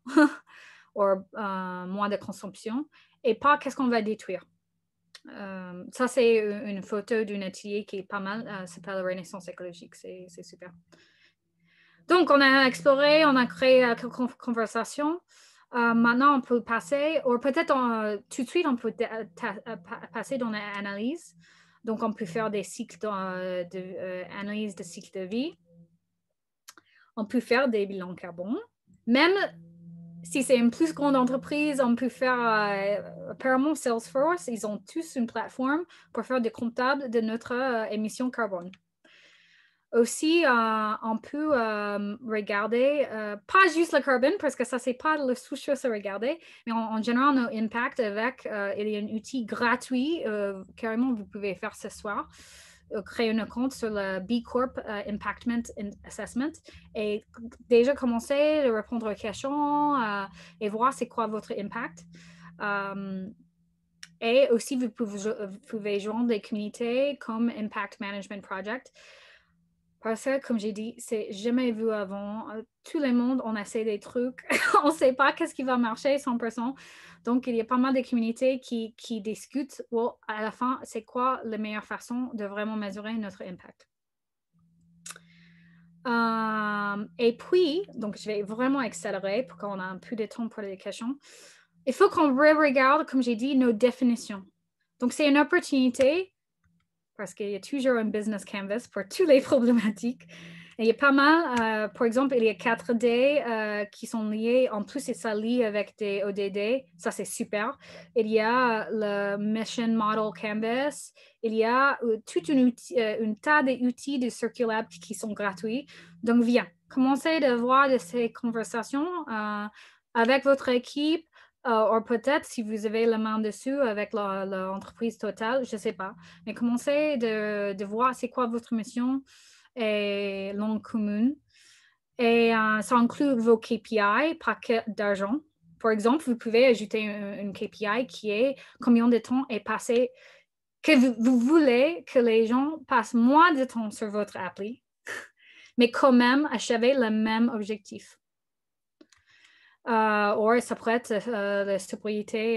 ou moins de consommation, et pas qu'est-ce qu'on va détruire. Ça, c'est une photo d'un atelier qui est pas mal, ça s'appelle Renaissance écologique, c'est super. Donc, on a exploré, on a créé quelques conversations. Maintenant, on peut passer, ou peut-être tout de suite, on peut passer dans l'analyse. Donc, on peut faire des cycles d'analyse de cycle de vie. On peut faire des bilans carbone. Même si c'est une plus grande entreprise, on peut faire, apparemment, Salesforce, ils ont tous une plateforme pour faire des comptables de notre émission carbone. Aussi, on peut regarder, pas juste le carbone, parce que ça, c'est pas le sous-chose à regarder, mais en général, nos impacts avec, il y a un outil gratuit, carrément, vous pouvez faire ce soir, créer un compte sur le B Corp Impactment Assessment et déjà commencer à répondre aux questions et voir c'est quoi votre impact. Et aussi, vous pouvez joindre des communautés comme Impact Management Project. Parce que, comme j'ai dit, c'est jamais vu avant. Tout le monde, on essaie des trucs. On ne sait pas qu'est-ce qui va marcher 100%. Donc, il y a pas mal de communautés qui discutent. Well, à la fin, c'est quoi la meilleure façon de vraiment mesurer notre impact? Et puis, donc, je vais vraiment accélérer pour qu'on ait un peu de temps pour les questions. Il faut qu'on re-regarde, comme j'ai dit, nos définitions. Donc, c'est une opportunité parce qu'il y a toujours un business canvas pour toutes les problématiques. Et il y a pas mal, par exemple, il y a 4D qui sont liés, en plus, ça lie avec des ODD, ça c'est super. Il y a le Mission Model Canvas, il y a tout un tas d'outils de Circulab qui sont gratuits. Donc, viens, commencez de voir de ces conversations avec votre équipe, ou peut-être si vous avez la main dessus avec l'entreprise totale, je ne sais pas. Mais commencez de voir c'est quoi votre mission et langue commune. Et ça inclut vos KPI, pas que d'argent. Par exemple, vous pouvez ajouter une KPI qui est combien de temps est passé, que vous voulez que les gens passent moins de temps sur votre appli, mais quand même achever le même objectif. Ou ça pourrait être la sobriété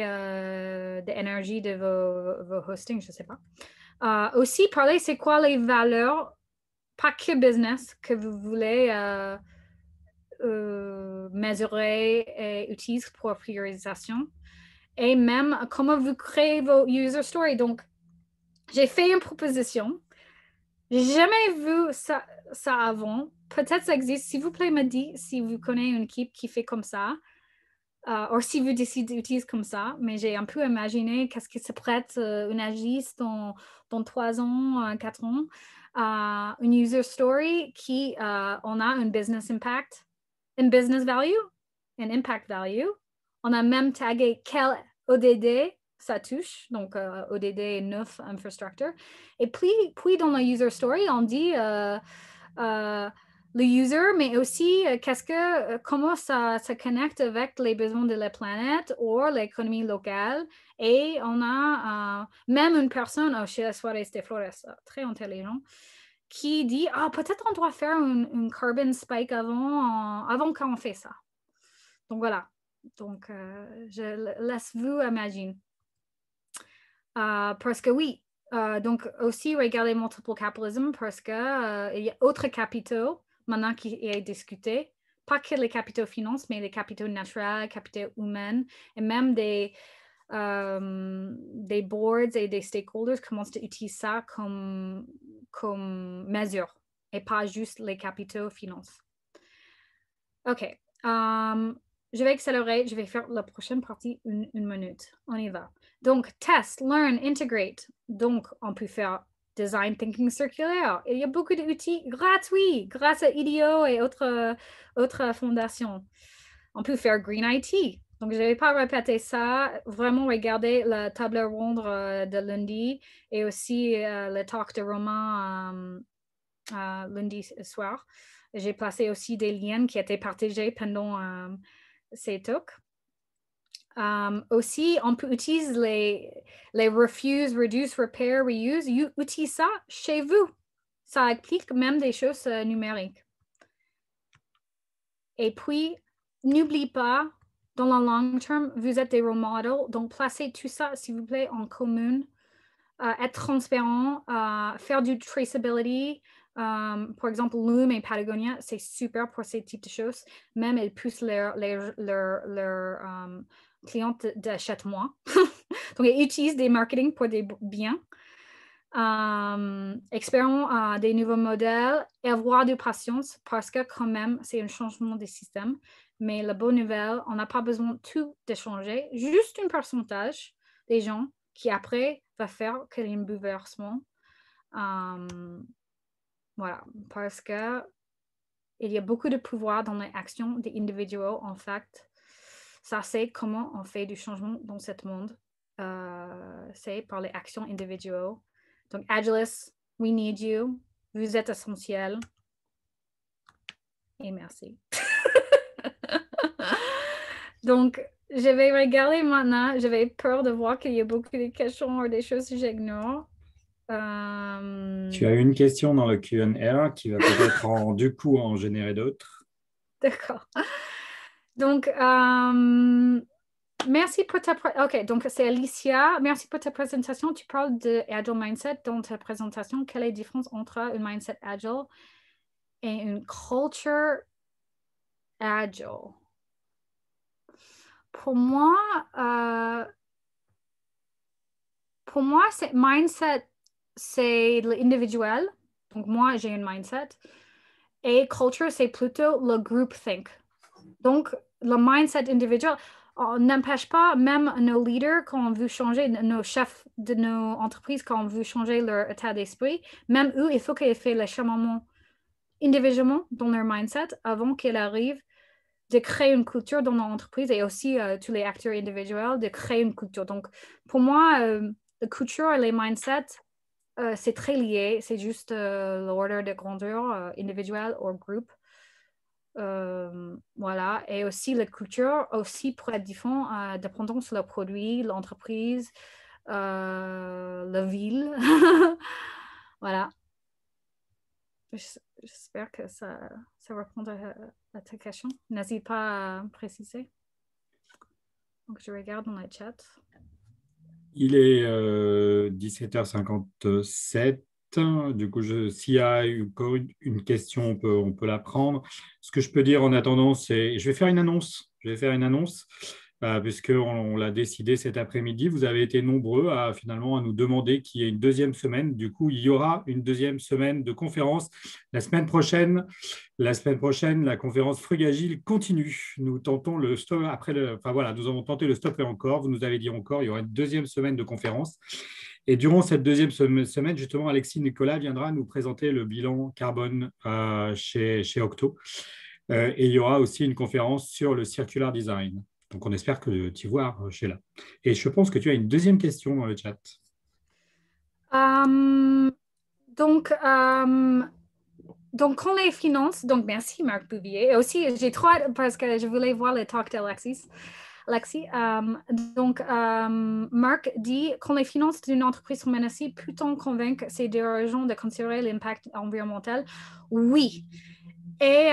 d'énergie de vos hostings, je ne sais pas. Aussi, parler, c'est quoi les valeurs, pas que business, que vous voulez mesurer et utiliser pour priorisation. Et même comment vous créez vos user stories. Donc, j'ai fait une proposition. J'ai jamais vu ça avant. Peut-être ça existe. S'il vous plaît, me dites si vous connaissez une équipe qui fait comme ça. ou si vous décidez d'utiliser comme ça, mais j'ai un peu imaginé qu'est-ce qui se prête une agisse dans 3 ans, 4 ans, une user story qui on a un business impact, un business value, un impact value. On a même tagué quel ODD ça touche, donc ODD 9 infrastructure. Et puis dans la user story, on dit le user, mais aussi comment ça se connecte avec les besoins de la planète ou l'économie locale. Et on a même une personne, chez Suarez de Flores, très intelligent, qui dit peut-être on doit faire une carbon spike avant qu'on fait ça. Donc voilà. Donc je laisse vous imaginer. Parce que oui, donc aussi regarder multiple capitalism parce que il y a d'autres capitaux maintenant qui est discuté, pas que les capitaux finances, mais les capitaux naturels, capitaux humains, et même des boards et des stakeholders commencent à utiliser ça comme mesure et pas juste les capitaux finances. OK. Je vais accélérer. Je vais faire la prochaine partie une minute. On y va. Donc, test, learn, integrate. Donc, on peut faire design thinking circulaire. Il y a beaucoup d'outils gratuits grâce à IDEO et autres fondations. On peut faire Green IT. Donc, je ne vais pas répéter ça. Vraiment, regardez la table ronde de lundi et aussi le talk de Romain lundi soir. J'ai placé aussi des liens qui étaient partagés pendant ces talks. Aussi, on peut utiliser les refuse, reduce, repair, reuse. Utilisez ça chez vous. Ça implique même des choses numériques. Et puis, n'oubliez pas, dans le long terme, vous êtes des role models. Donc, placez tout ça, s'il vous plaît, en commun. Être transparent, faire du traceability. Par exemple, Loom et Patagonia, c'est super pour ces types de choses. Même elles poussent leurs clients d'achète-moi. Donc, ils utilisent des marketing pour des biens. Expérimentons des nouveaux modèles et avoir de patience parce que quand même, c'est un changement des systèmes. Mais la bonne nouvelle, on n'a pas besoin de tout de changer. Juste un pourcentage des gens qui après va faire qu'il y ait un bouleversement. Voilà, parce que il y a beaucoup de pouvoir dans les actions des individus. En fait, ça c'est comment on fait du changement dans ce monde. C'est par les actions individuelles. Donc, Agilis, we need you. Vous êtes essentiel. Et merci. Donc, je vais regarder maintenant. J'avais peur de voir qu'il y a beaucoup de questions ou des choses que j'ignore. Tu as une question dans le Q&A qui va peut-être du coup en générer d'autres. D'accord. Donc, merci pour ta OK, donc c'est Alicia. Merci pour ta présentation. Tu parles de Agile Mindset dans ta présentation. Quelle est la différence entre un mindset Agile et une culture Agile? Pour moi, c'est mindset, c'est l'individuel. Donc, moi, j'ai un mindset. Et culture, c'est plutôt le groupthink. Donc, le mindset individuel n'empêche pas même nos leaders quand on veut changer, nos chefs de nos entreprises quand on veut changer leur état d'esprit. Même eux, il faut qu'ils fassent le changement individuellement dans leur mindset avant qu'ils arrivent de créer une culture dans nos entreprises et aussi tous les acteurs individuels de créer une culture. Donc, pour moi, la culture et les mindsets, c'est très lié. C'est juste l'ordre de grandeur individuelle ou groupe. Voilà. Et aussi, la culture aussi pourrait être différente dépendant sur le produit, l'entreprise, la ville. Voilà. J'espère que ça répond à ta question. N'hésite pas à préciser. Donc, je regarde dans le chat. Il est 17h57. Du coup, s'il y a encore une question, on peut la prendre. Ce que je peux dire en attendant, c'est je vais faire une annonce. puisqu'on l'a décidé cet après-midi. Vous avez été nombreux finalement à nous demander qu'il y ait une deuxième semaine. Du coup, il y aura une deuxième semaine de conférence la semaine prochaine. La semaine prochaine, la conférence Frugagile continue. Nous tentons le stop enfin voilà, nous avons tenté le stop et encore. Vous nous avez dit encore, il y aura une deuxième semaine de conférence. Et durant cette deuxième semaine, justement, Alexis Nicolas viendra nous présenter le bilan carbone chez Octo. Et il y aura aussi une conférence sur le circular design. Donc, on espère que tu vois, Sheila. Et je pense que tu as une deuxième question dans le chat. Donc, quand les finances, donc merci Marc Bouvier. Et aussi, j'ai trop hâte parce que je voulais voir le talk d'Alexis. Marc dit, quand les finances d'une entreprise sont menacées, peut-on convaincre ses dirigeants de considérer l'impact environnemental? Oui. Et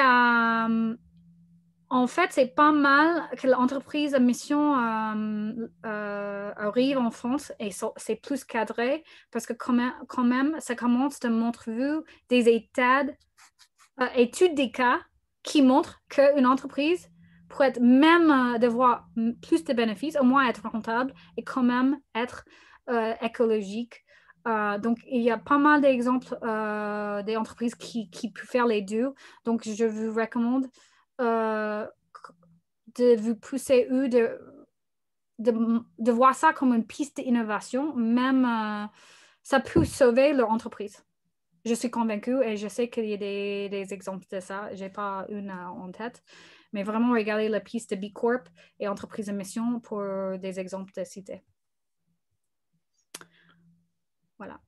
en fait, c'est pas mal que l'entreprise à mission arrive en France et c'est plus cadré parce que quand même ça commence de montrer des études des cas qui montrent qu'une entreprise pourrait même devoir plus de bénéfices, au moins être rentable et quand même être écologique. Donc, il y a pas mal d'exemples des entreprises qui peuvent faire les deux. Donc, je vous recommande de vous pousser eux de voir ça comme une piste d'innovation. Même, ça peut sauver leur entreprise. Je suis convaincue et je sais qu'il y a des exemples de ça. Je n'ai pas une en tête. Mais vraiment, regardez la piste de B Corp et entreprise à mission pour des exemples de citer. Voilà.